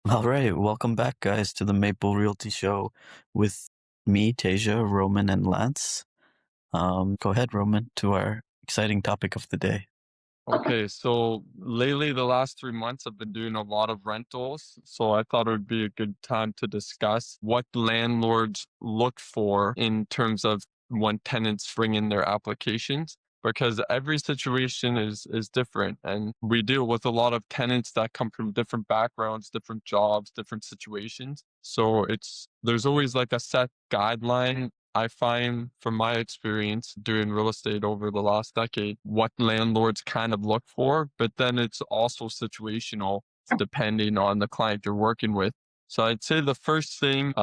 All right, welcome back, guys, to the Maple Realty Show with me, Tasia, Roman, and Lance. Go ahead, Roman, to our exciting topic of the day. Okay, so lately, the last 3 months, I've been doing a lot of rentals. So I thought it would be a good time to discuss what landlords look for in terms of when tenants bring in their applications, because every situation is different, and we deal with a lot of tenants that come from different backgrounds, different jobs, different situations. So there's always like a set guideline I find from my experience doing real estate over the last decade, what landlords kind of look for, but then it's also situational depending on the client you're working with. So I'd say the first thing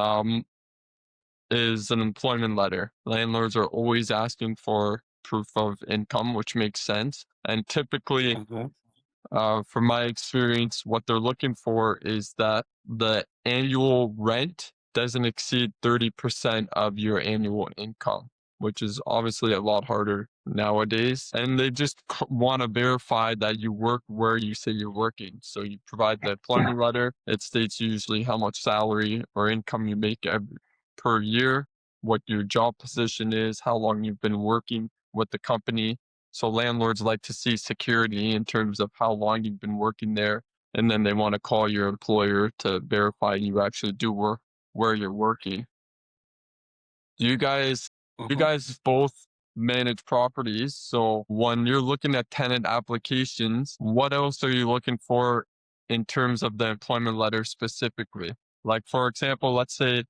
is an employment letter. Landlords are always asking for proof of income, which makes sense. And typically, from my experience, what they're looking for is that the annual rent doesn't exceed 30% of your annual income, which is obviously a lot harder nowadays. And they just want to verify that you work where you say you're working. So you provide the employment letter. It states usually how much salary or income you make per year, what your job position is, how long you've been working with the company. So landlords like to see security in terms of how long you've been working there, and then they want to call your employer to verify you actually do work where you're working. Do you guys you Mhm. guys both manage properties? So when you're looking at tenant applications, what else are you looking for in terms of the employment letter specifically? Like for example, let's say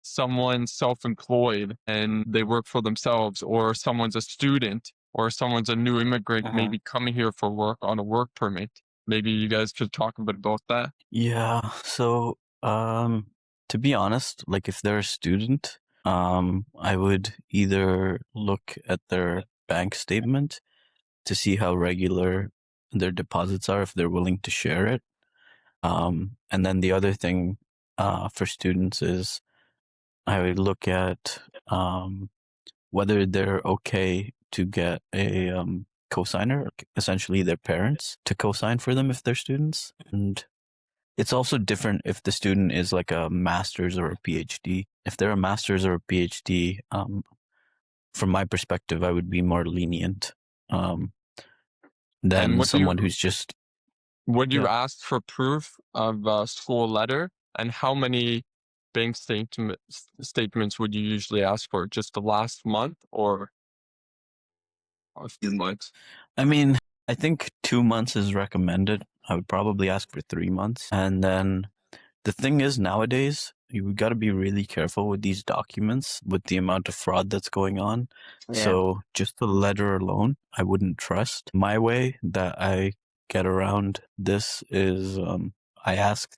someone's self-employed and they work for themselves, or someone's a student, or someone's a new immigrant Mhm. maybe coming here for work on a work permit. Maybe you guys could talk a bit about that. Yeah, so to be honest, like if they're a student, I would either look at their bank statement to see how regular their deposits are, if they're willing to share it. And then the other thing for students is I would look at whether they're okay to get a cosigner, essentially their parents, to cosign for them if they're students. And it's also different if the student is like a master's or a PhD. If they're a master's or a PhD, from my perspective, I would be more lenient um, And than would someone you who's just, would you yeah. ask for proof of a school letter? And how many statements would you usually ask for? Just the last month or a few months? I mean, I think 2 months is recommended. I would probably ask for 3 months. And then the thing is, nowadays, you got to be really careful with these documents with the amount of fraud that's going on. Yeah. So just the letter alone, I wouldn't trust. My way that I get around this is I ask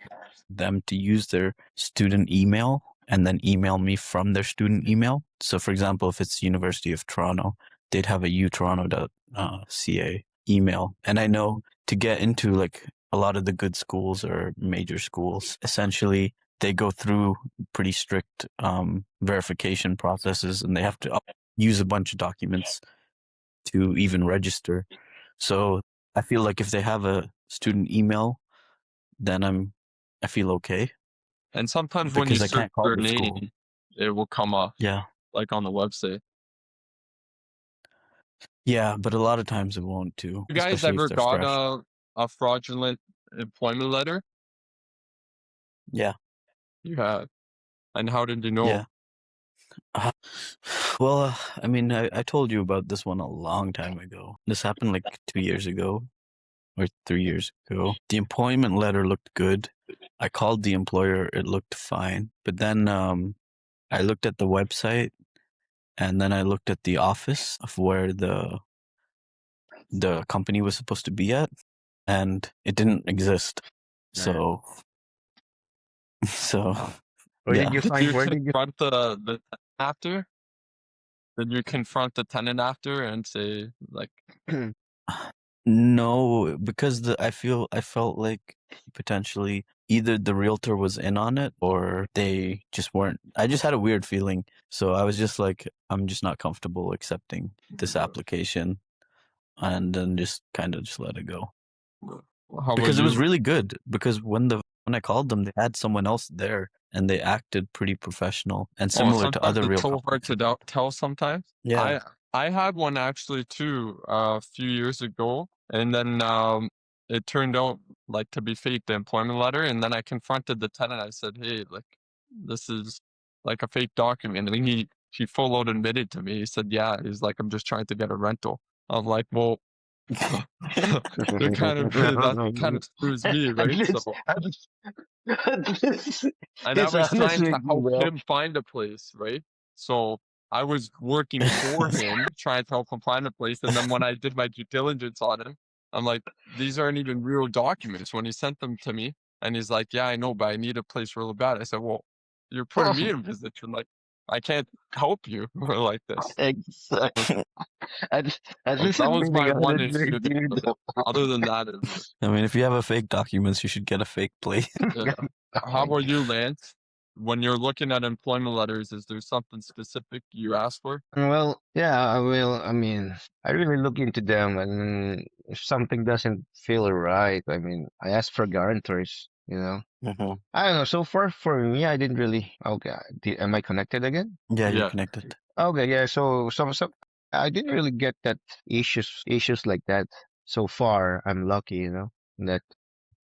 them to use their student email and then email me from their student email. So, for example, if it's University of Toronto, they'd have a utoronto.ca email. And I know to get into like a lot of the good schools or major schools, essentially they go through pretty strict verification processes, and they have to use a bunch of documents to even register. So I feel like if they have a student email, then I feel okay And sometimes when you because I search can't call their the school. name, it will come up Yeah. like on the website. Yeah, but a lot of times it won't too, You guys especially if ever they're got fresh. a fraudulent employment letter? Yeah. You have. And how did you Yeah. know? Uh, well, I mean, I told you about this one a long time ago. This happened like 2 years ago or 3 years ago. The employment letter looked good. I called the employer, it looked fine. But then I looked at the website, and then I looked at the office of where the company was supposed to be at, and it didn't exist. Yeah. So so Where did yeah. you Did find? you Where did you? confront the after? Did you confront the tenant after and say like, No, because I felt like potentially either the realtor was in on it or they just weren't. I just had a weird feeling. So I was just like, I'm just not comfortable accepting this application, and then just kind of just let it go. how about Because it was you? really good. Because when the When I called them, they had someone else there, and they acted pretty professional and Oh, similar to sometimes other it's real so hard companies. to tell sometimes. Yeah. I had one actually too a few years ago, and then it turned out like to be fake, the employment letter, and then I confronted the tenant. I said, "Hey, like this is like a fake document." And he full out admitted to me. He said, "Yeah." He's like, "I'm just trying to get a rental." I'm like, "Well, you're kind of that kind of screws me, At right?" least, So at least and I he's was honest trying with to you, help bro. him find a place, right? So I was working for him, trying to help him find a place. And then when I did my due diligence on him, I'm like, these aren't even real documents. When he sent them to me, and he's like, "Yeah, I know, but I need a place really bad." I said, "Well, you're putting me in a position like I can't help you like this." But, Exactly. At but least that he's was being my one honest issue with there. you, But other than that, it was I mean, if you have a fake documents, you should get a fake plate. yeah. How though. about you, Lance? When you're looking at employment letters, is there something specific you ask for? Well, yeah, I will. I mean, I really look into them, and if something doesn't feel right, I mean, I ask for guarantors, you know. Mhm. I don't know. So far for me, I didn't really. Okay, am I connected again? Yeah, you're Yeah. connected. Okay, yeah. So I didn't really get that issues like that so far. I'm lucky, you know, that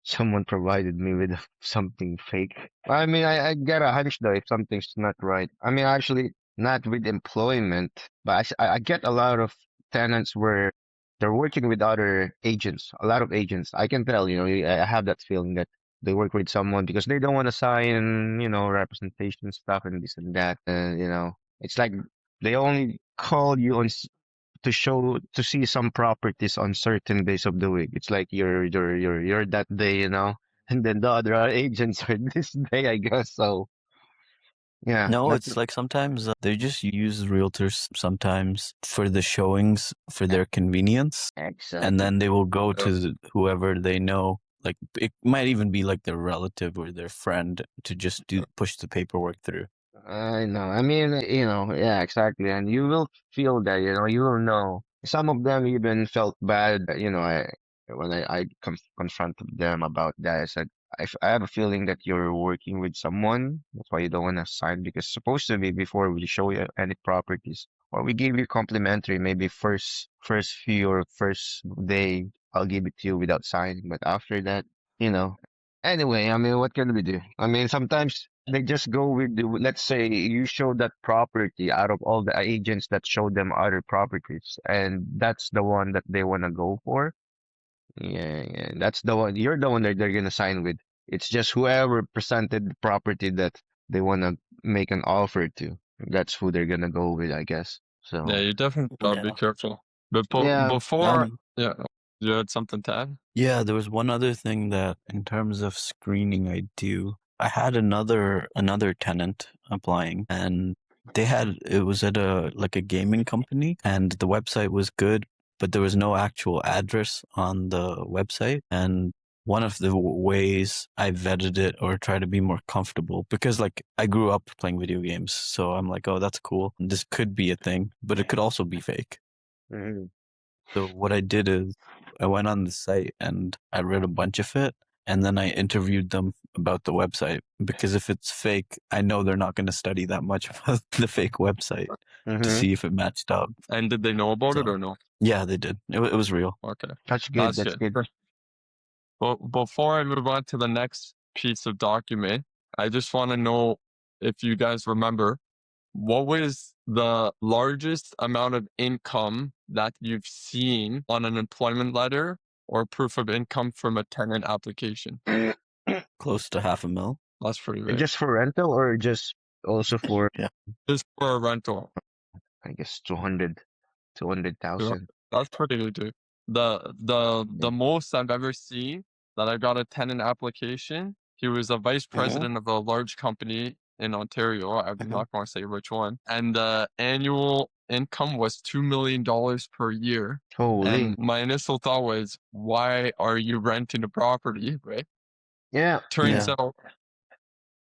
someone provided me with something fake. I mean, I get a hunch though if something's not right. I mean, actually, not with employment, but I get a lot of tenants where they're working with other agents, a lot of agents. I can tell, you know, I have that feeling that they work with someone because they don't want to sign, you know, representation stuff and this and that. You know, it's like they only call you to show to see some properties on certain days of the week. It's like you're that day, you know, and then the other agents are this day, I guess. So yeah, No, that's it's like sometimes they just use realtors sometimes for the showings for their convenience, and exactly. then they will go Yeah. to whoever they know. Like it might even be like their relative or their friend to just push the paperwork through. I know. I mean, you know, yeah, exactly. And you will feel that, you know, you will know. Some of them even felt bad, you know, when I confronted them about that, I said, I have a feeling that you're working with someone. That's why you don't want to sign because supposed to be before we show you any properties or we give you complimentary, maybe first few or first day, I'll give it to you without signing. But after that, you know, anyway, I mean, what can we do? I mean, sometimes they just go with let's say you show that property out of all the agents that show them other properties, and that's the one that they want to go for. Yeah, yeah, that's the one. You're the one that they're gonna sign with. It's just whoever presented the property that they want to make an offer to. That's who they're gonna go with, I guess. Yeah, So you definitely gotta be Yeah. careful. But yeah, before, yeah, you had something to add? Yeah, there was one other thing that in terms of screening I do. I had another tenant applying, and it was at a like a gaming company, and the website was good, but there was no actual address on the website. And one of the ways I vetted it or try to be more comfortable, because like I grew up playing video games, so I'm like, oh, that's cool. This could be a thing, but it could also be fake. mhm, So what I did is I went on the site and I read a bunch of it, and then I interviewed them about the website, because if it's fake, I know they're not going to study that much about the fake website to mhm. see if it matched up. And did they know about it So or no? yeah, they did. It was real. Okay, That's good. that's That's good. good. Well, before I move on to the next piece of document, I just want to know if you guys remember what was the largest amount of income that you've seen on an employment letter or proof of income from a tenant application? Close to half a mil. That's pretty big. Just for rental or just also for Yeah. Just for a rental. I guess 200, Yeah, 200,000. that's pretty good too. The most I've ever seen that I got a tenant application. He was a vice Hmm. president of a large company in Ontario. I'm Hmm. not going to say which one. And the annual income was $2 million per year. Holy. And my initial thought was, why are you renting a property? Right. Yeah. Turns Yeah. out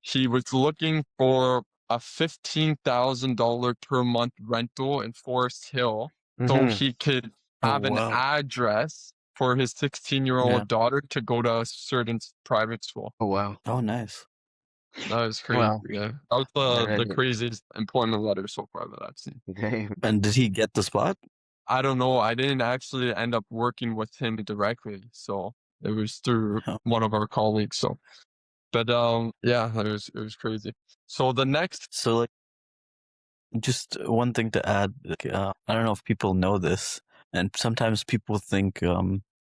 he was looking for a $15,000 per month rental in Forest Hill so Mm-hmm. he could Oh have an wow. address for his 16-year-old Yeah. daughter to go to a certain private school. Oh wow. Oh, nice. That was crazy. Well, Yeah, that was the uh, craziest employment letter so far that I've seen. okay. And did he get the spot? I don't know. I didn't actually end up working with him directly, so it was through Oh. one of our colleagues. So, but yeah, it was crazy. So the next, So like, just one thing to add, like, I don't know if people know this, and sometimes people think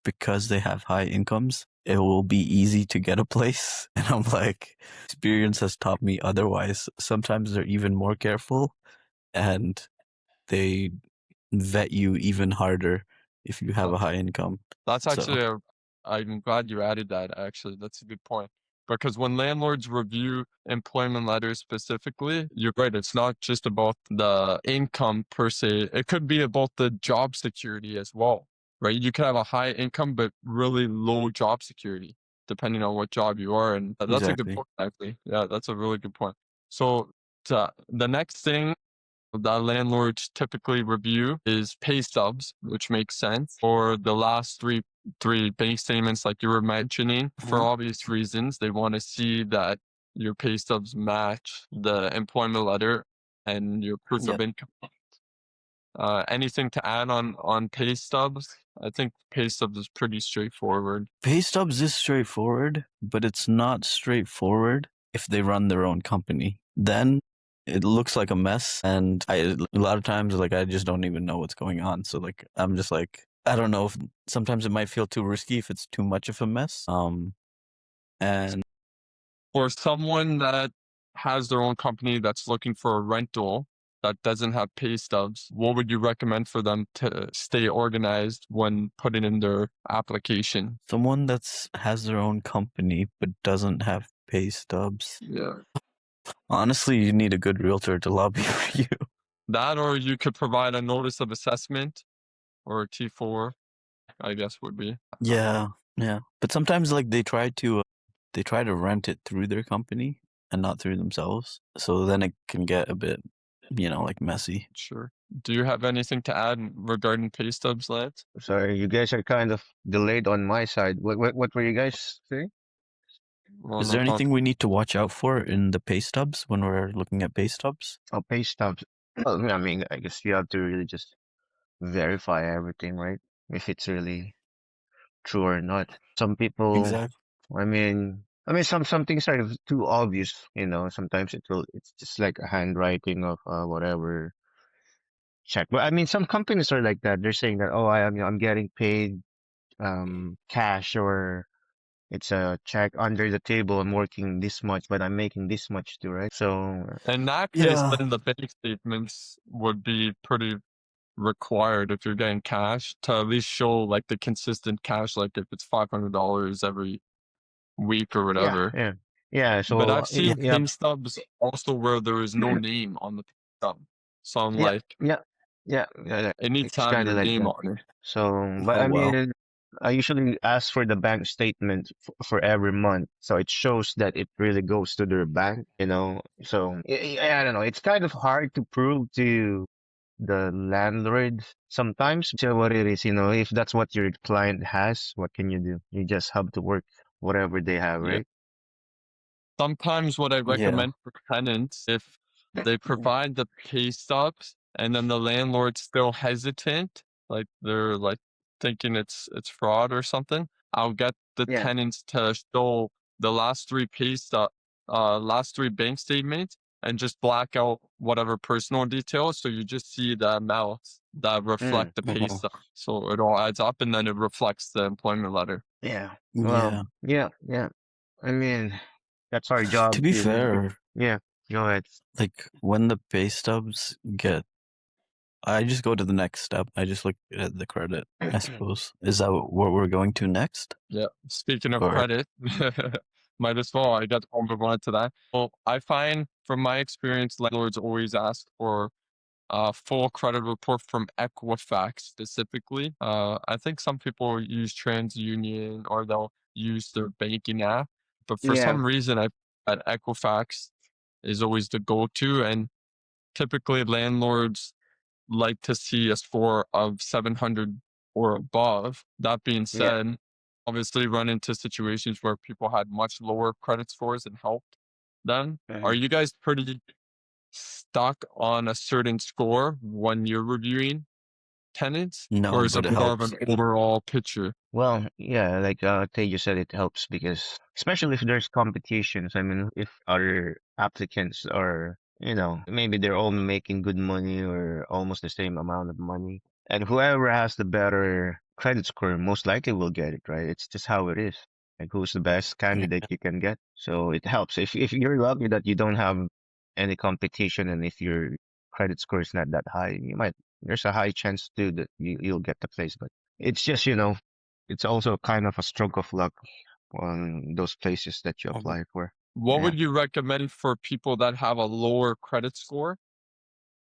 because they have high incomes, it will be easy to get a place. And I'm like, experience has taught me otherwise. Sometimes they're even more careful and they vet you even harder if you have a high income. that's So actually I'm glad you added that. Actually, that's a good point. Because when landlords review employment letters specifically, you're right. It's not just about the income per se. It could be about the job security as well, right? You could have a high income but really low job security, depending on what job you are. And that's a good exactly. point, actually. Yeah, that's a really good point. So the next thing that landlords typically review is pay stubs, which makes sense. For the last three bank statements, like you were mentioning, for Mhm. obvious reasons, they want to see that your pay stubs match the employment letter and your proof of Yep. income. Anything to add on pay stubs? I think pay stubs is pretty straightforward. Pay stubs is straightforward, but it's not straightforward if they run their own company. Then it looks like a mess, and a lot of times, like, I just don't even know what's going on. So like, I'm just like, I don't know if sometimes it might feel too risky if it's too much of a mess. And For someone that has their own company that's looking for a rental that doesn't have pay stubs, what would you recommend for them to stay organized when putting in their application? someone that's has their own company but doesn't have pay stubs. Yeah. Honestly, you need a good realtor to lobby for you. That, or you could provide a notice of assessment or a T4, I guess would be. Yeah, yeah. But sometimes like they try to rent it through their company and not through themselves. So then it can get a bit, like messy. Sure. Do you have anything to add regarding pay stubs, Lance? Sorry, you guys are kind of delayed on my side. What were you guys saying? Well, Is no there problem. anything we need to watch out for in the pay stubs when we're looking at pay stubs? Oh, pay stubs. Well, I mean, I guess you have to really just verify everything, right? If it's really true or not. Some people, Exactly. some things are too obvious, Sometimes it's just like a handwriting of whatever check. But I mean, some companies are like that. They're saying that, oh, I'm getting paid cash, or it's a check under the table. I'm working this much, but I'm making this much too, right? So In that case, Yeah. then the bank statements would be pretty required if you're getting cash to at least show like the consistent cash, like if it's $500 every week or yeah, whatever. yeah, yeah. But So I've Yeah. seen yeah, pay stubs also where there is no name on the pay stub. So I'm yeah, like, yeah, yeah, yeah. it needs to It's have kind your of like name that. on it. So, but Oh I wow. mean, I usually ask for the bank statement for every month, so it shows that it really goes to their bank. So I don't know. It's kind of hard to prove to the landlord sometimes. Tell what it is. If that's what your client has, what can you do? You just have to work whatever they have, Yeah. right? Sometimes what I Yeah. recommend for tenants, if they provide the pay stubs and then the landlord's still hesitant, like they're like thinking it's fraud or something, I'll get the Yeah. tenants to show the last three bank statements and just black out whatever personal details. So you just see the amounts that Mm. reflect the pay Oh, stub. So it all adds up and then it reflects the employment letter. Yeah. Well, yeah. yeah, yeah. I mean, that's our To job be to. fair, Yeah. Go ahead. like when the pay stubs get, I just go to the next step. I just look at the credit, I suppose. Is that what we're going to next? Yeah. Speaking of Or credit, might as well. I got to move on to that. Well, I find from my experience, landlords always ask for a full credit report from Equifax specifically. I think some people use TransUnion or they'll use their banking app, but for Yeah. some reason, at Equifax is always the go-to, and typically landlords like to see a score of 700 or above. That being Yeah. said, obviously run into situations where people had much lower credit scores and helped them. Are Mhm. you guys pretty stuck on a certain score when you're reviewing tenants, or No, is but it it more of helps. an overall picture? Well, yeah, like Teju said, it helps because especially if there's competitions. I mean, if other applicants are, maybe they're all making good money or almost the same amount of money, and whoever has the better credit score most likely will get it, right? It's just how it is. Like who's the best candidate you can get. So it helps. If you're lucky that you don't have any competition and if your credit score is not that high, there's a high chance too that you'll get the place. But it's just, it's also kind of a stroke of luck on those places that you Mhm. apply for. What Yeah. would you recommend for people that have a lower credit score?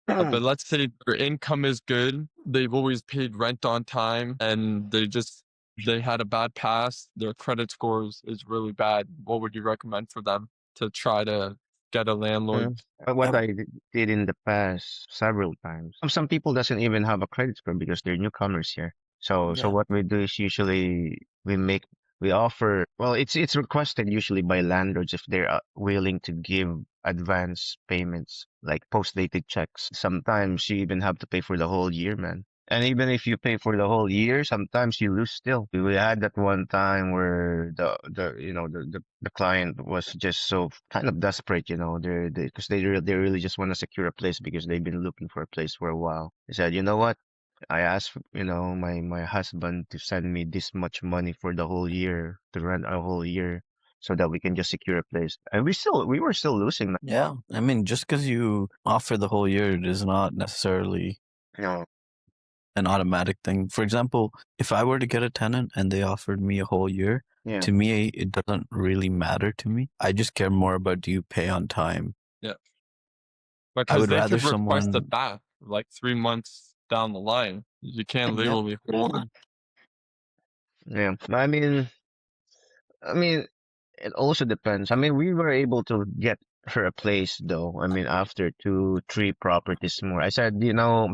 But let's say their income is good, they've always paid rent on time, and they had a bad past, their credit scores is really bad. What would you recommend for them to try to get a landlord? What I, did in the past several times. Some people doesn't even have a credit score because they're newcomers here. So yeah. what we do is usually we offer, well, it's requested usually by landlords if they're willing to give advance payments like post-dated checks. Sometimes you even have to pay for the whole year, man. And even if you pay for the whole year, sometimes you lose still. We had that one time where the client was just so kind of desperate, because they really just want to secure a place because they've been looking for a place for a while. They said, you know what? I asked, my husband to send me this much money for the whole year to rent a whole year so that we can just secure a place. And we were still losing. Yeah. I mean, just because you offer the whole year, it is not necessarily No. an automatic thing. For example, if I were to get a tenant and they offered me a whole year, Yeah. to me, it doesn't really matter to me. I just care more about, do you pay on time? Yeah, I because would they rather could request someone, it back like 3 months down the line. You can't yeah, legally hold them. Yeah. I mean, it also depends. I mean, we were able to get her a place though. I mean, after two, three properties more. I said,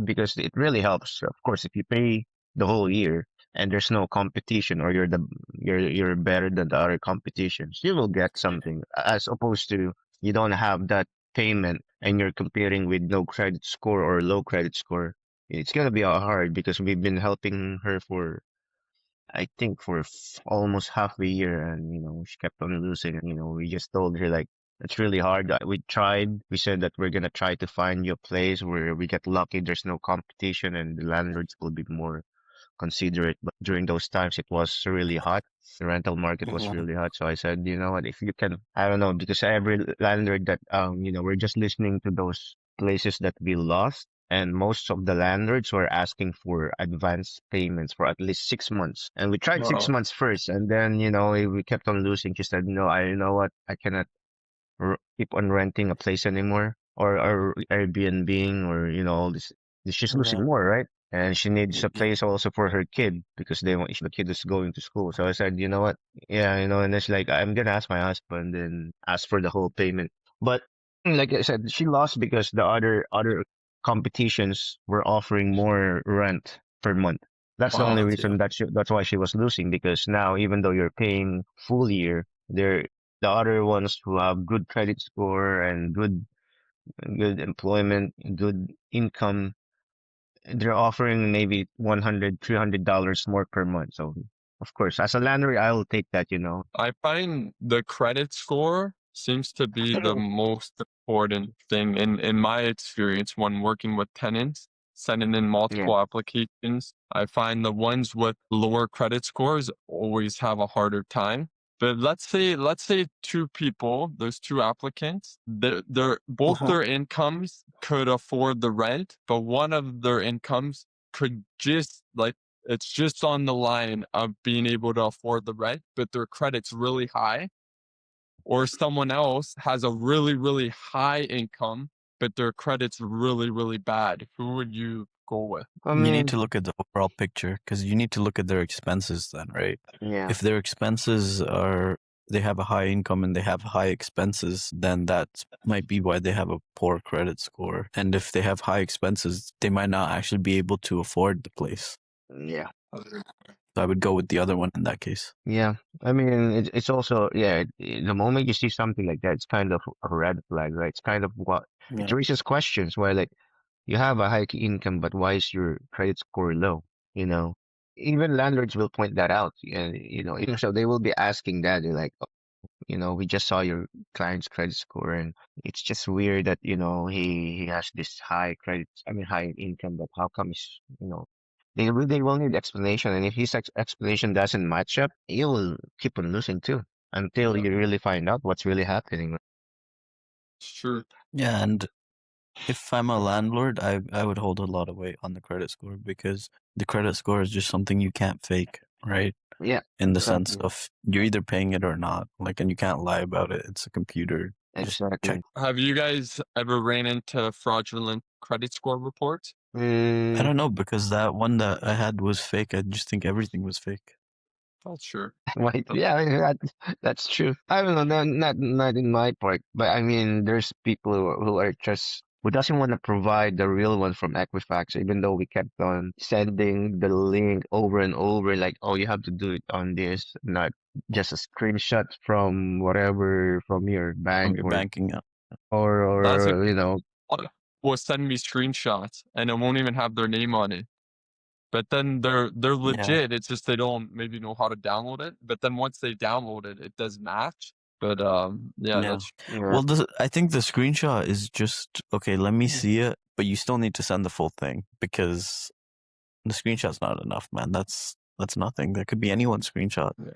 because it really helps. Of course, if you pay the whole year and there's no competition or you're better than the other competitions, you will get something as opposed to you don't have that payment and you're competing with no credit score or low credit score. It's gonna be hard because we've been helping her for I think for almost half a year, and she kept on losing. And we just told her like it's really hard. We tried. We said that we're gonna try to find you a place where we get lucky. There's no competition, and the landlords will be more considerate. But during those times, it was really hot. The rental market was mhm, really hot. So I said, you know what, if you can, I don't know, because every landlord that, we're just listening to those places that we lost. And most of the landlords were asking for advance payments for at least 6 months. And we tried six Wow. months first. And then, we kept on losing. She said, no, I you know what, I cannot keep on renting a place anymore or Airbnb or all this. She's yeah, losing more, right? And she needs a place also for her kid because the kid is going to school. So I said, you know what? Yeah, and it's like I'm gonna ask my husband and ask for the whole payment. But like I said, she lost because the other competitions were offering more rent per month. That's the only wow, yeah. reason that's why she was losing because now even though you're paying full year, the other ones who have good credit score and good employment, good income, they're offering maybe $100, $300 more per month. So of course, as a landlord, I will take that. I find the credit score seems to be the most important thing in my experience when working with tenants, sending in Yeah. multiple applications. I find the ones with lower credit scores always have a harder time. But let's say two people, those two applicants, they're both Mhm. their incomes could afford the rent, but one of their incomes could just like it's just on the line of being able to afford the rent, but their credit's really high. Or someone else has a really, really high income, but their credit's really, really bad. Who would you go with? I You need mean, to look at the overall picture because you need to look at their expenses then, right? yeah. If their expenses are, they have a high income and they have high expenses, then that might be why they have a poor credit score. And if they have high expenses, they might not actually be able to afford the place. Yeah. So I would go with the other one in that case. Yeah, I mean, it's also, yeah, the moment you see something like that, it's kind of a red flag, right? It's kind of what it Yeah. raises questions where, like, you have a high income, but why is your credit score low? You know, even landlords will point that out, and even so, they will be asking that. They're like, we just saw your client's credit score, and it's just weird that he has this high credit, I mean high income, but how come they will need explanation, and if his explanation doesn't match up, you will keep on losing too until Yeah, you really find out what's really happening. it's true. Yeah, and if I'm a landlord, I would hold a lot of weight on the credit score because the credit score is just something you can't fake, right? Yeah, In the sense exactly, of you're either paying it or not, like, and you can't lie about it. It's a computer. Just check. exactly. Have you guys ever ran into fraudulent credit score reports? I Mm, don't know because that one that I had was fake. I just think everything was fake. That's sure. right. Yeah, I mean, that's true. I don't know, not in my part, but I mean, there's people who are just who doesn't want to provide the real one from Equifax, even though we kept on sending the link over and over, like, oh, you have to do it on this, not just a screenshot from whatever from your From bank your or banking app. or That's a or lot of people will send me screenshots and it won't even have their name on it. But then they're Yeah. legit. It's just they don't maybe know how to download it. But then once they download it, it does match. But yeah, Yeah. that's yeah. Well, I think the screenshot is just okay. Let me see it, but you still need to send the full thing because the screenshot's not enough, man. That's nothing. That could be anyone's screenshot. yeah.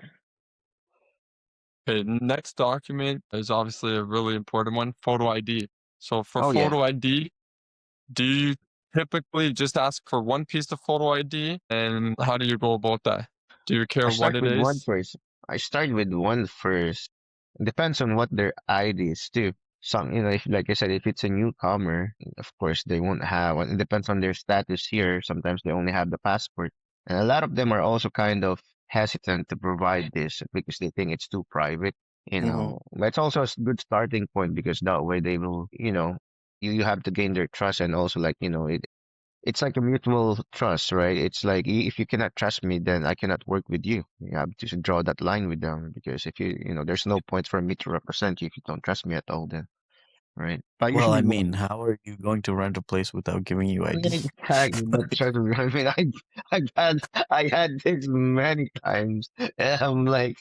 Okay, next document is obviously a really important one, photo ID. So for Oh yeah. photo ID, do you typically just ask for one piece of photo ID? And how do you go about that? Do you I care what start it with one is? first. I start with one first. Depends on what their ID is too. Some, if like I said, if it's a newcomer, of course they won't have. It depends on their status here. Sometimes they only have the passport, and a lot of them are also kind of hesitant to provide this because they think it's too private. Mm-hmm. But it's also a good starting point because that way they will, you have to gain their trust, and also, like, it's like a mutual trust, right? It's like, if you cannot trust me, then I cannot work with you. You have to draw that line with them because if there's no point for me to represent you if you don't trust me at all, then, right? But Well, I usually, what? mean, how are you going to rent a place without giving you ID? Exactly, but trust me, I mean, I had this many times. And I'm like,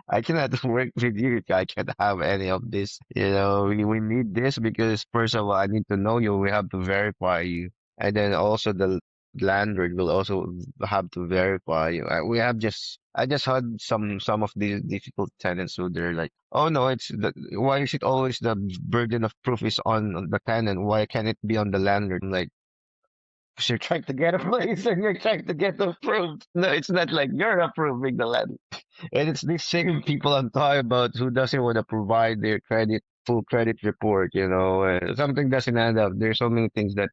I cannot work with you if I can't have any of this. We need this because first of all, I need to know you. We have to verify you, and then also the landlord will also have to verify you. I just had some of these difficult tenants who they're like, oh no, why is it always the burden of proof is on the tenant? Why can't it be on the landlord? I'm like, because you're trying to get a place and you're trying to get approved. No, it's not like you're approving the land. And it's these same people I'm talking about who doesn't want to provide their full credit report, something doesn't add up. There's so many things that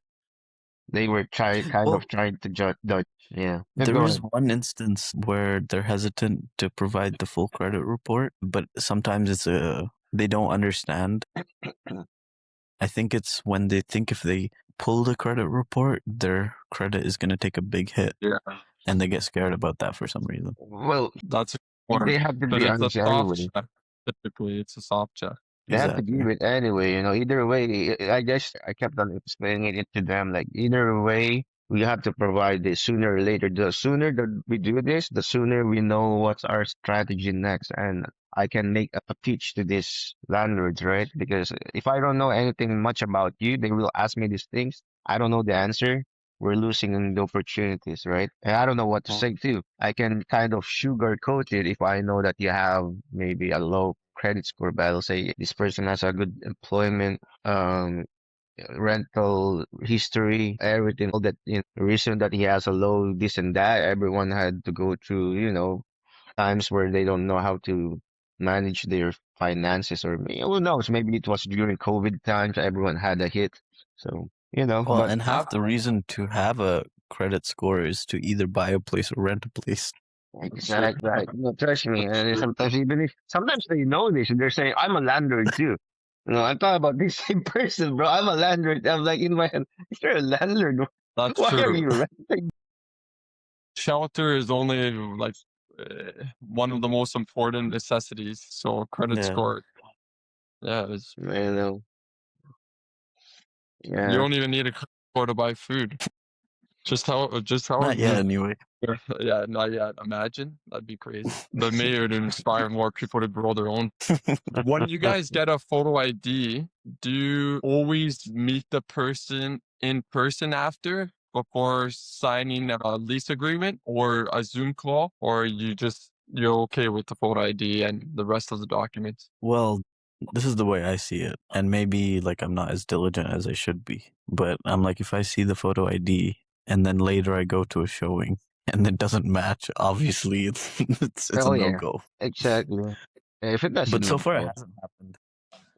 they were kind of Well, trying to judge. Yeah. Yeah, there go is ahead. one instance where they're hesitant to provide the full credit report, but sometimes they don't understand. I think it's when they think if they pull the credit report, their credit is going to take a big hit, Yeah, and they get scared about that for some reason. Well, that's a good they one. have to But be it's a honest soft anyway. check. Typically, it's a soft check. They have to give Exactly. it anyway, either way. I guess I kept on explaining it to them, like, either way, we have to provide this sooner or later. The sooner that we do this, the sooner we know what's our strategy next. And I can make a pitch to these landlords, right? Because if I don't know anything much about you, they will ask me these things. I don't know the answer. We're losing the opportunities, right? And I don't know what to say too. I can kind of sugarcoat it if I know that you have maybe a low credit score, but I'll say this person has a good employment, rental history, everything, all that, the reason that he has a low this and that. Everyone had to go through, times where they don't know how to manage their finances, or who knows, maybe it was during COVID times, everyone had a hit. So, Well, but and half the reason to have a credit score is to either buy a place or rent a place. Sure. exactly, right. No, trust me. That's And true. sometimes they know this and they're saying, I'm a landlord too. I'm talking about this same person, bro. I'm a landlord. I'm like, in my head, if you're a landlord, That's why are true. you renting? Shelter is only like one of the most important necessities. So credit Yeah. score, yeah, I know. you Yeah. don't even need a credit score to buy food. Just how Not yet, anyway. yeah, not yet. Imagine that'd be crazy. But maybe it would inspire more people to grow their own. When you guys get a photo ID, do you always meet the person in person after before signing a lease agreement or a Zoom call, or you're okay with the photo ID and the rest of the documents? Well, this is the way I see it, and maybe like I'm not as diligent as I should be, but I'm like, if I see the photo ID and then later I go to a showing and it doesn't match, obviously it's a Oh no yeah. go. Exactly. If it But so doesn't, far it yeah. hasn't happened.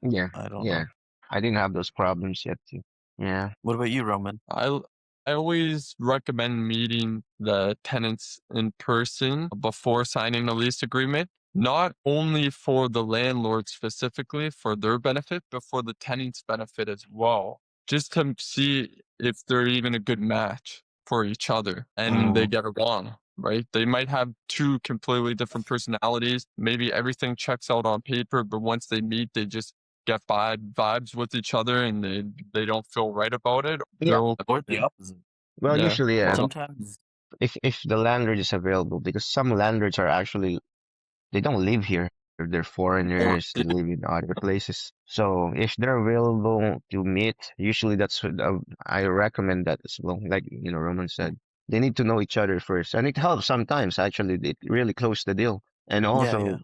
Yeah. I don't Yeah. know. I didn't have those problems yet too. Yeah. What about you, Roman? I always recommend meeting the tenants in person before signing a lease agreement, not only for the landlord specifically for their benefit, but for the tenant's benefit as well, just to see if they're even a good match for each other and they Mm, get along. Right? They might have two completely different personalities. Maybe everything checks out on paper, but once they meet, they just get bad vibes with each other and they don't feel right about it. Yeah. They're or the okay. opposite. Well, Yeah. usually, yeah. Or Sometimes, If the landlord is available, because some landlords are actually they don't live here. They're foreigners. They yeah, live in other places. So if they're available to meet, usually that's what I recommend that as well. Like Roman said, they need to know each other first, and it helps sometimes. Actually, it really close the deal, and yeah, yeah. also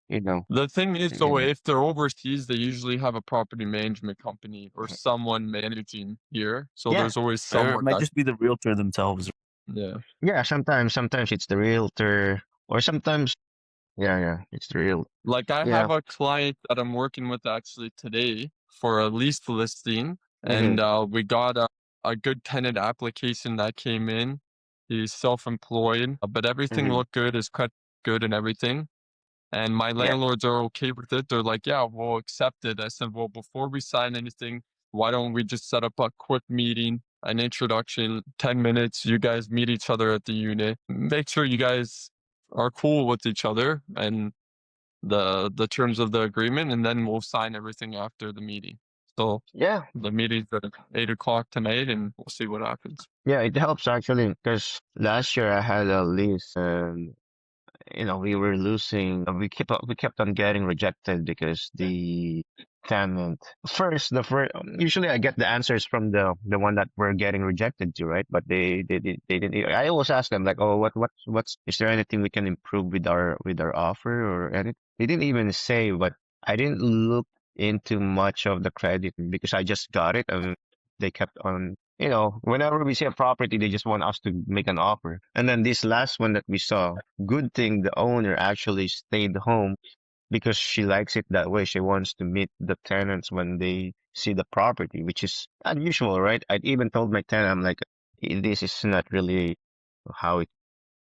you know, the thing is, you though, know, if they're overseas, they usually have a property management company or someone managing here. So yeah, there's always Or it someone might that, just be the realtor themselves. yeah. yeah. Sometimes it's the realtor, or sometimes yeah, it's the real Like I yeah. have a client that I'm working with actually today for a lease listing, Mm-hmm, and we got a good tenant application that came in. He's self-employed, but everything mm-hmm. looked good, his credit good and everything. And my Yeah, landlords are okay with it. They're like, yeah, we'll accept it. I said, well, before we sign anything, why don't we just set up a quick meeting, an introduction, 10 minutes. You guys meet each other at the unit. Make sure you guys are cool with each other and the terms of the agreement, and then we'll sign everything after the meeting. So yeah. the meeting's at 8 o'clock tonight, and we'll see what happens. Yeah, it helps actually because last year I had a lease and we were losing. We kept on getting rejected because the tenant the first usually I get the answers from the one that we're getting rejected to, right? But they didn't. I always ask them like, oh, what's is there anything we can improve with our offer or anything? They didn't even say, but I didn't look into much of the credit because I just got it and they kept on. Whenever we see a property, they just want us to make an offer. And then this last one that we saw, good thing the owner actually stayed home because she likes it that way. She wants to meet the tenants when they see the property, which is unusual, right? I even told my tenant, I'm like, this is not really how it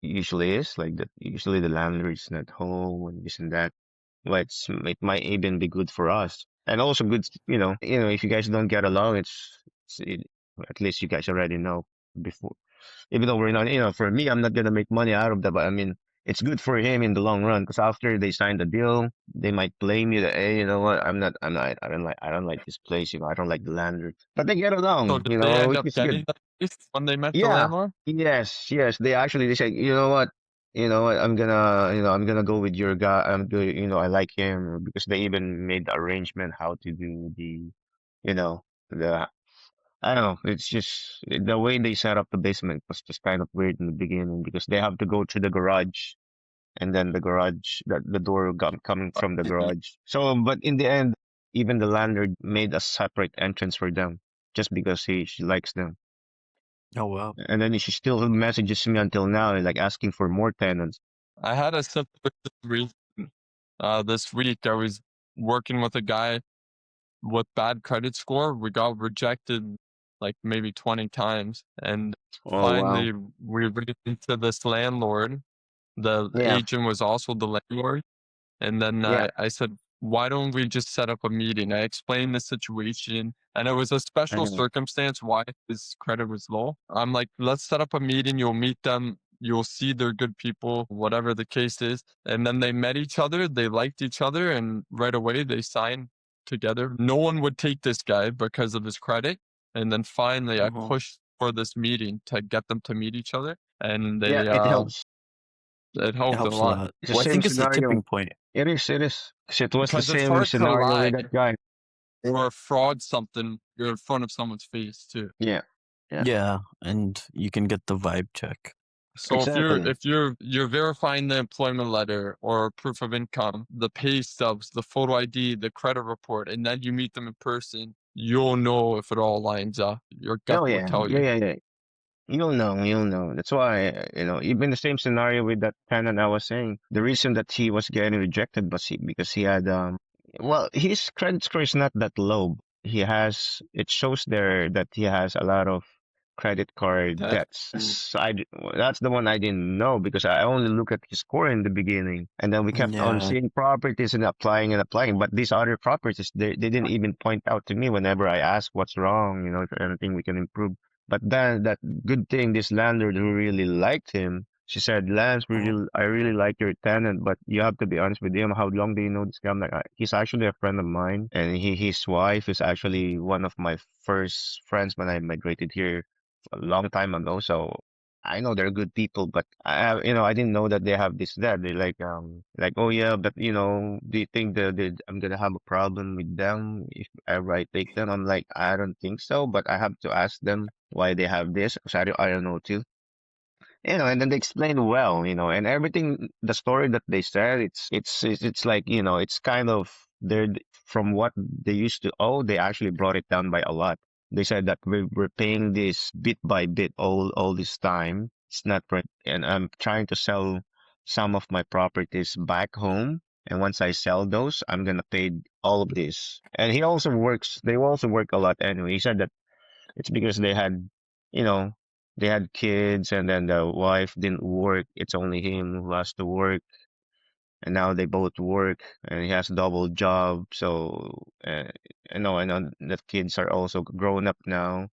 usually is. Like that, usually the landlord is not home and this and that. But it might even be good for us, and also good. If you guys don't get along, at least you guys already know before. Even though we're not, for me, I'm not gonna make money out of that, but I mean, it's good for him in the long run because after they sign the deal, they might blame you that, hey, you know what, I don't like this place, I don't like the landlord, but they get So along, did they end which up is getting good. the lease when they met the Yeah, landlord? yes, they say, I'm gonna go with your guy. I'm good, I like him because they even made the arrangement how to do you know, the I don't know. It's just the way they set up the basement was just kind of weird in the beginning because they have to go through the garage and then the door coming from the garage. So, but in the end, even the landlord made a separate entrance for them just because she likes them. Oh wow. And then she still messages me until now, like asking for more tenants. I had a similar situation. This week I was working with a guy with bad credit score. We got rejected like maybe 20 times. And Oh wow. finally we ran into this landlord. The Yeah, agent was also the landlord. And then yeah, I said, why don't we just set up a meeting? I explained the situation, and it was a special I know. circumstance why his credit was low. I'm like, let's set up a meeting. You'll meet them. you'll see they're good people, whatever the case is. And then they met each other, they liked each other, and right away they signed together. No one would take this guy because of his credit. And then finally I Mhm. pushed for this meeting to get them to meet each other. And Yeah, they it helps. it It helped a helps a lot. lot. It's the Well, I same think it's the scenario. tipping point. It is, it is. 'Cause it was the Because it's same hard to scenario lie with that guy. or fraud something you're in front of someone's face too. Yeah, yeah, Yeah, and you can get the vibe check. So exactly. if you're verifying the employment letter or proof of income, the pay stubs, the photo ID, the credit report, and then you meet them in person, you'll know if it all lines up. Your gut Oh will yeah, tell yeah, you. yeah, yeah. You'll know. That's why, even the same scenario with that tenant I was saying, the reason that he was getting rejected was because he had, well, his credit score is not that low. It shows there that he has a lot of credit card That debts. That's the one I didn't know because I only look at his score in the beginning. And then we kept on Yeah. seeing properties and applying. But these other properties, they didn't even point out to me whenever I asked what's wrong, if anything we can improve. But then that good thing, this landlord who really liked him, she said, Lance, Mhm. I really like your tenant, but you have to be honest with him. How long do you know this guy? I'm like, he's actually a friend of mine, and his wife is actually one of my first friends when I migrated here a long time ago. So I know they're good people, but I didn't know that they have this that they like, oh yeah, but do you think that I'm gonna have a problem with them if ever I take them? I'm like, I don't think so, but I have to ask them why they have this because I don't know too. And then they explain well, and everything, the story that they said, it's like, it's kind of they're from what they used to owe, they actually brought it down by a lot. They said that we're paying this bit by bit all this time. It's not right, and I'm trying to sell some of my properties back home. And once I sell those, I'm gonna pay all of this. And they also work a lot anyway. He said that it's because you know, they had kids and then the wife didn't work. It's only him who has to work. And now they both work and he has a double job. So, I know that kids are also grown up now.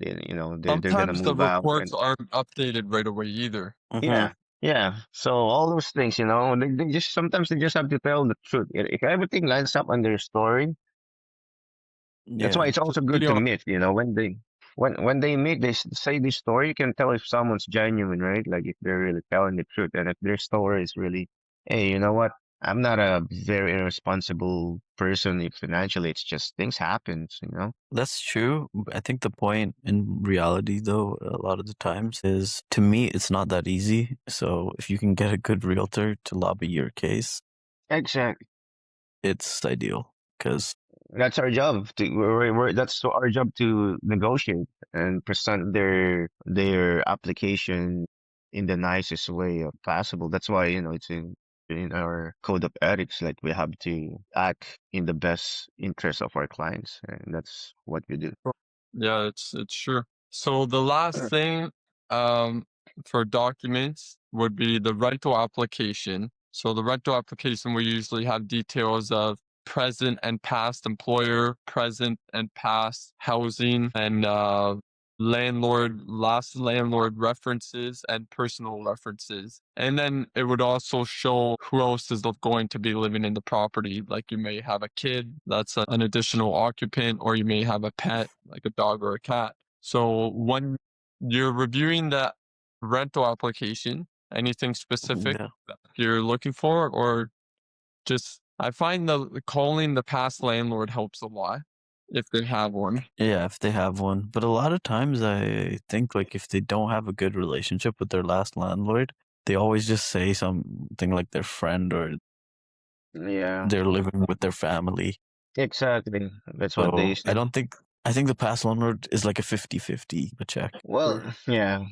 They're gonna sometimes the move out reports and aren't updated right away either. Mhm. yeah, yeah. So all those things, they just sometimes they just have to tell the truth. If everything lines up on their story, that's why Yeah. it's also good to Video meet, when they meet, say this story, you can tell if someone's genuine, right? Like if they're really telling the truth, and if their story is really, hey, you know what? I'm not a very irresponsible person if financially. It's just things happens. That's true. I think the point in reality, though, a lot of the times is to me, it's not that easy. So if you can get a good realtor to lobby your case, Exactly. it's ideal because, That's our job that's our job to negotiate and present their application in the nicest way possible. That's why, it's in our code of ethics, like we have to act in the best interest of our clients, and that's what we do. Yeah, it's sure. So the last thing um for documents would be the rental application. So the rental application we usually have details of present and past employer, present and past housing, and last landlord references and personal references. And then it would also show who else is going to be living in the property. Like you may have a kid that's an additional occupant, or you may have a pet, like a dog or a cat. So when you're reviewing that rental application, anything specific yeah. that you're looking for, or just I find the calling the past landlord helps a lot if they have one. Yeah, if they have one. But a lot of times I think like if they don't have a good relationship with their last landlord, they always just say something like their friend or Yeah, they're living with their family. exactly. That's what they So say. I think the past landlord is like a 50-50 a check. Well, yeah,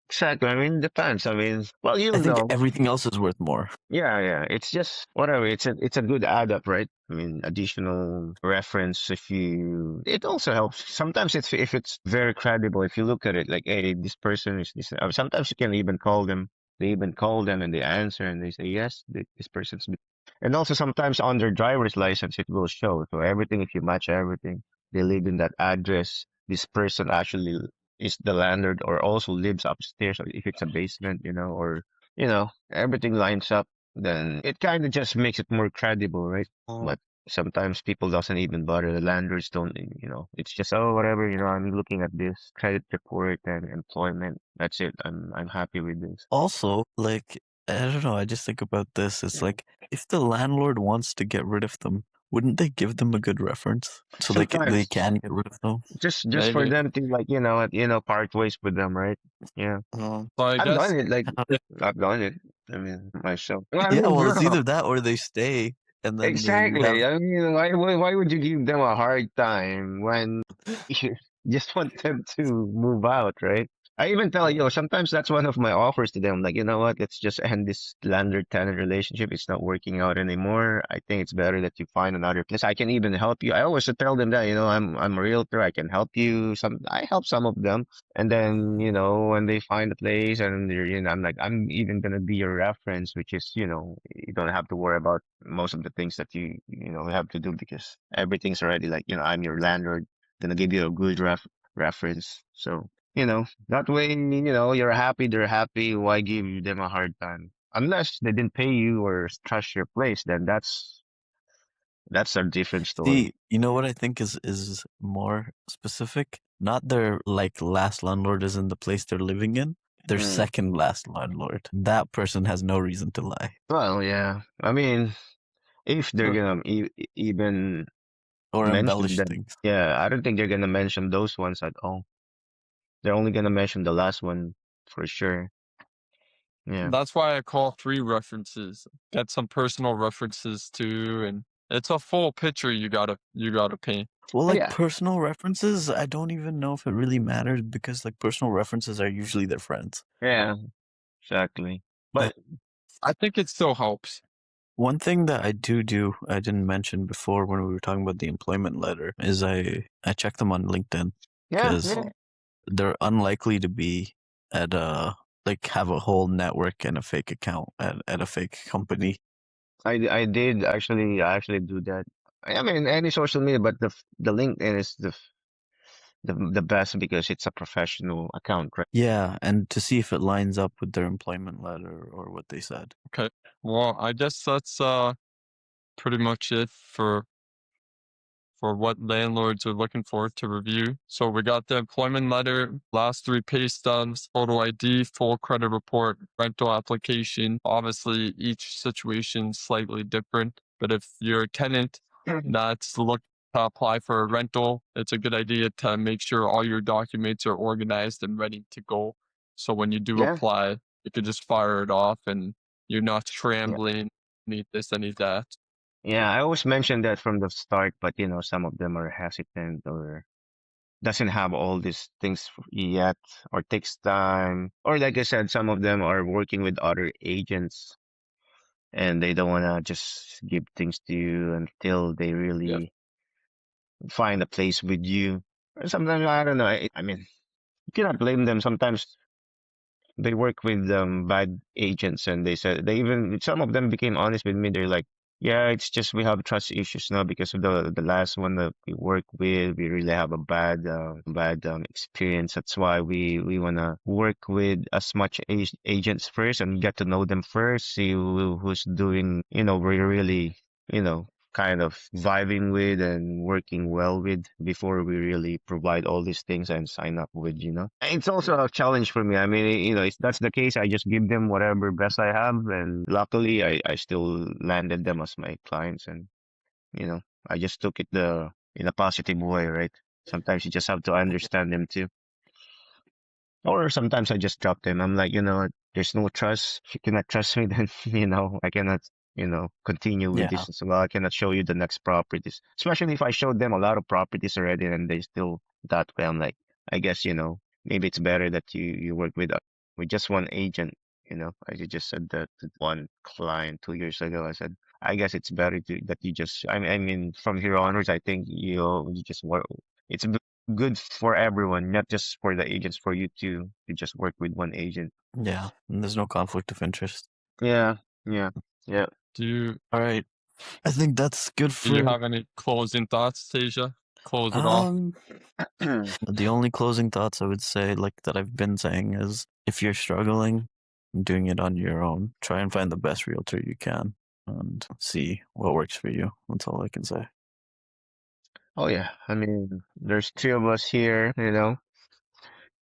exactly. I mean, depends. I mean, well, I you'll think know. everything else is worth more. Yeah, yeah. It's just whatever. It's a good add up, right? I mean, additional reference if you. It also helps. Sometimes it's if it's very credible. If you look at it, like, hey, this person is this. Sometimes you can even call them. They even call them and they answer and they say yes, this person's. And also sometimes on their driver's license it will show. So everything, if you match everything, they live in that address. This person actually is the landlord or also lives upstairs, or if it's a basement, or everything lines up, then it kind of just makes it more credible, right? But sometimes people doesn't even bother. The landlords don't, it's just, oh, whatever, I'm looking at this credit report and employment. That's it. I'm happy with this. Also, like, I don't know, I just think about this. It's like, if the landlord wants to get rid of them, wouldn't they give them a good reference so they Sometimes can get rid of them? just for Maybe. them to, like, part ways with them, right? Yeah. So I I've guess done it. Like, Uh, I've done it. I mean, myself. I Yeah, mean, well, it's bro. either that or they stay, and then you Exactly. have. I mean, why would you give them a hard time when you just want them to move out, right? I even tell sometimes that's one of my offers to them. Like, you know what? Let's just end this landlord-tenant relationship. It's not working out anymore. I think it's better that you find another place. I can even help you. I always tell them that, I'm a realtor. I can help you. I help some of them. And then, when they find a place and they're, I'm like, I'm even gonna be your reference, which is, you don't have to worry about most of the things that you have to do because everything's already like, I'm your landlord, gonna give you a good reference. So, that way, you're happy, they're happy. Why give them a hard time? Unless they didn't pay you or trust your place, then that's a different story. See, you know what I think is more specific? Not their like last landlord is in the place they're living in. Their Mm. second last landlord. That person has no reason to lie Well, yeah. I mean, if they're so gonna even or mention embellish them, things. yeah, I don't think they're gonna mention those ones at all. They're only gonna mention the last one for sure. Yeah. that's why I call 3 references. Get some personal references too, and it's a full picture you gotta paint. Well, Oh, like yeah. personal references, I don't even know if it really matters because like personal references are usually their friends. Yeah, exactly. Uh, But I think it still helps. One thing that I do, I didn't mention before when we were talking about the employment letter, is I check them on LinkedIn yeah, because yeah. they're unlikely to be at a like have a whole network and a fake account at a fake company. I actually do that. I mean, any social media, but the LinkedIn is the best because it's a professional account, right? Yeah, and to see if it lines up with their employment letter or what they said. Okay. Well, I guess that's pretty much it for what landlords are looking for to review. So we got the employment letter, last 3 pay stubs, photo ID, full credit report, rental application. Obviously, each situation slightly different, but if you're a tenant that's looking to apply for a rental, it's a good idea to make sure all your documents are organized and ready to go. So when you do Yeah, apply, you can just fire it off and you're not yeah, scrambling, need this, I need that. yeah. I always mention that from the start, but some of them are hesitant or doesn't have all these things yet, or takes time, or like I said, some of them are working with other agents and they don't wanna just give things to you until they Yeah. really find a place with you. Or sometimes I don't know. I mean, you cannot blame them. Sometimes they work with bad agents, and they said they even some of them became honest with me. They're like, yeah, it's just we have trust issues now because of the last one that we work with. We really have a bad experience. That's why we wanna work with as much agents first and get to know them first. See who's doing, we're really, you know kind of vibing with and working well with before we really provide all these things and sign up with, It's also a challenge for me. I mean, if that's the case, I just give them whatever best I have. And luckily, I still landed them as my clients. And, you know, I just took it in a positive way, right? Sometimes you just have to understand them too. Or sometimes I just drop them. I'm like, there's no trust. If you cannot trust me, then, I cannot, continue with Yeah, this as well. I cannot show you the next properties. Especially if I showed them a lot of properties already and they still that way. I'm like, I guess, maybe it's better that you work with just one agent. I just said that to one client 2 years ago. I said, I guess it's better that you just, I mean, from here onwards, I think you just work. It's good for everyone, not just for the agents, for you to just work with one agent. yeah. And there's no conflict of interest. Yeah, yeah, yeah. Do you All right. I think that's good do you for. have any closing thoughts, Tasia? close it off. The only closing thoughts I would say, like that I've been saying, is if you're struggling, doing it on your own, try and find the best realtor you can and see what works for you. That's all I can say. Oh yeah, I mean, there's three of us here, you know.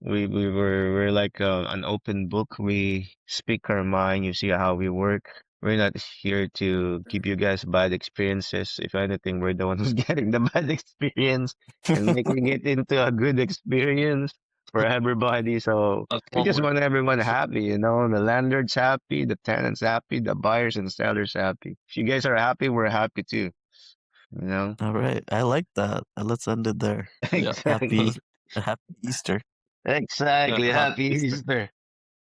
We're like an open book. We speak our mind. You see how we work. We're not here to give you guys bad experiences. If anything, we're the one who's getting the bad experience and making it into a good experience for everybody. So That's we what just we're. want everyone So, happy, you know, the landlord's happy, the tenants happy, the buyers and sellers happy. If you guys are happy, we're happy too, you know? All right, I like that. Let's end it there. yeah. Exactly. Happy, happy Easter. Yeah. Exactly. Happy Happy Easter. Easter.